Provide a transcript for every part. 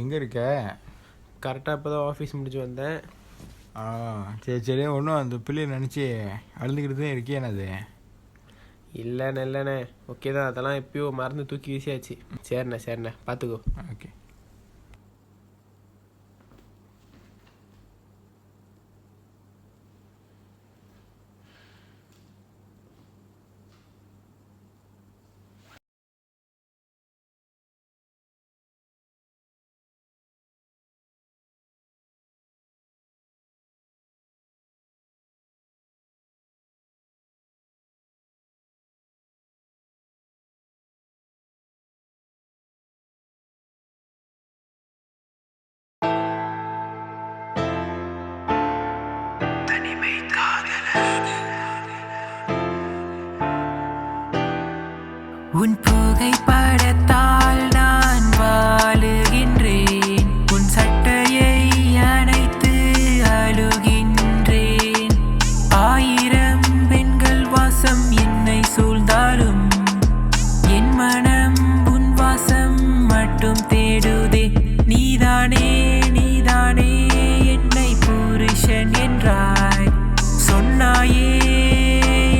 எங்கே இருக்க? கரெக்டாக இப்போ தான் ஆஃபீஸ் முடிச்சு வந்தேன். ஆ, சரி சரி. ஒன்றும் அந்த பிள்ளையை நினச்சி அழுதுகிட்டு தான் இருக்கேன். அது இல்லைண்ணே ஓகே தான், அதெல்லாம் எப்பயோ மறந்து தூக்கி வீசியாச்சு. சரிண்ணே பார்த்துக்கோ. ஓகே. உன் புகைப்படத்தால் நான் வாழுகின்றேன். உன் சட்டையை அணைத்து அழுகின்றேன். 1000 பெண்கள் வாசம் என்னை சூழ்ந்தாலும் என் மனம் உன் வாசம் மட்டும் தேடுதே. நீதானே நீதானே என்னை புருஷன் என்றாய். சொன்னாயே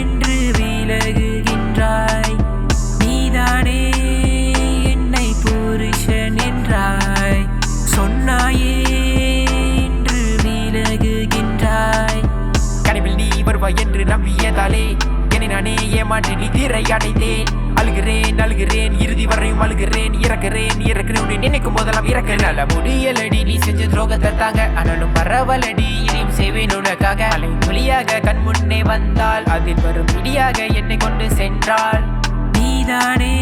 என்று விலகுகின்றாய். நீதானே என்னை புருஷன் என்றாய். சொன்னாயே என்று விலகுகின்றாய். கனவில் நீ வருவாய் என்று நம்பியதாலே என்னை நானே ஏமாற்றி நீ தீரை அடைந்தேன். அழுகிறேன் இறுதி வரையும் அழுகிறேன். இறக்கிறேன் நினைக்கும் போதெல்லாம் இறக்கல முடியலடி. நீ செஞ்ச துரோகத்தை தாங்க, ஆனாலும் பரவலடி. இனியும் செய்வேன் உனக்காக. அலை மொழியாக கண் முன்னே வந்தால் அதில் வரும் விடியாக என்னை கொண்டு சென்றாள். நீதானே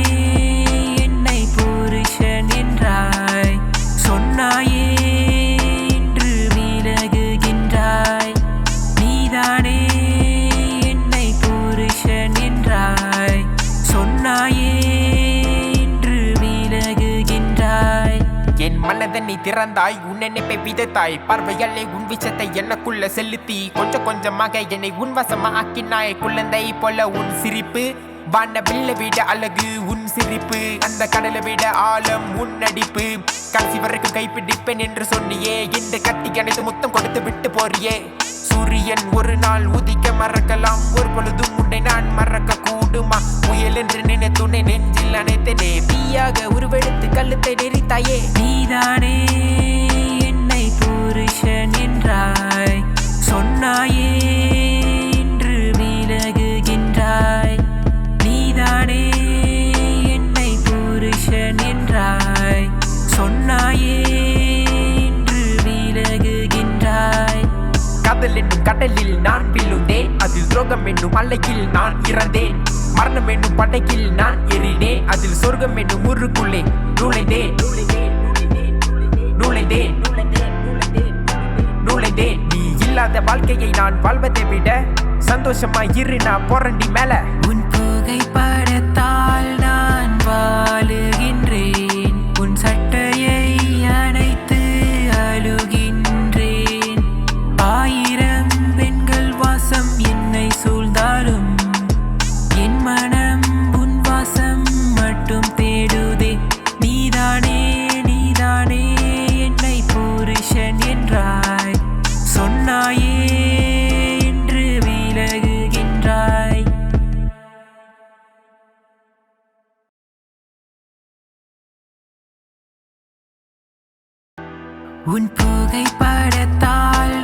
என்னை புருஷன் என்றாய். சொன்னாயே என்று விலகுகின்றாய். நீதானே என்னை புருஷன் என்றாய். சொன்னாயே என்று விலகுகின்றாய். என் மனதை நீ திறந்தாய், உன் நினைப்பை விதைத்தாய். பார்வையாலே உன் விஷத்தை எனக்குள்ள செலுத்தி கொஞ்சம் கொஞ்சமாக என்னை உன் வசமா ஆக்கினாய். குழந்தை போல உன் சிரிப்பு, வானவில்லை விட அழகு உன் சிரிப்பு. அந்த கடலை விட ஆழம் உன் நடிப்பு. கடைசி வரைக்கும் கைப்பிடிப்பேன் என்று சொன்னியே. இந்த கட்டி அணைத்து முத்தம் கொடுத்து விட்டு போறியே. சூரியன் ஒரு நாள் உதிக்க மறக்கலாம், ஒரு பொழுதும் உன்னை நான் மறக்க கூடுமா? முயல் என்று நினைத்துனை நெஞ்சில் அணைத்தனே. தீயாக உருவெடுத்து கழுத்தை நெறித்தாயே. நீதானே என்னை புருஷன் என்றாய். சொன்னாயே என்று விலகுகின்றாய். நீதானே என்னை புருஷன் என்றாய். சொன்னாயே என்று விலகுகின்றாய். காதல் என்னும் கடலில் நான் விழுந்தேன். அதில் துரோகம் என்னும் அலையில் நான் இறந்தேன். மரணம் என்னும் படையில் நான் எறினேன். அதில் சொர்க்கம் என்னும் ஊருக்குள்ளே நுழைந்தேன். நீ இல்லாத வாழ்க்கையை நான் வாழ்வதை விட சந்தோஷமாய் இரு, நான் போறண்டி மேல. உன் புகைப்படத்தால் நான் வாழுகின்றேன். உன் சட்டையை அணைத்து அழுகின்றேன். 1000 பெண்கள் வாசம் என்னை சூழ்ந்தாலும் என் மனம் உன் வாசம் மட்டும் தேடுதே. நீதானே நீதானே என்னை புருஷன் என்றாய். சொன்னாயே என்று விலகுகின்றாய். உன் புகைப்படத்தால்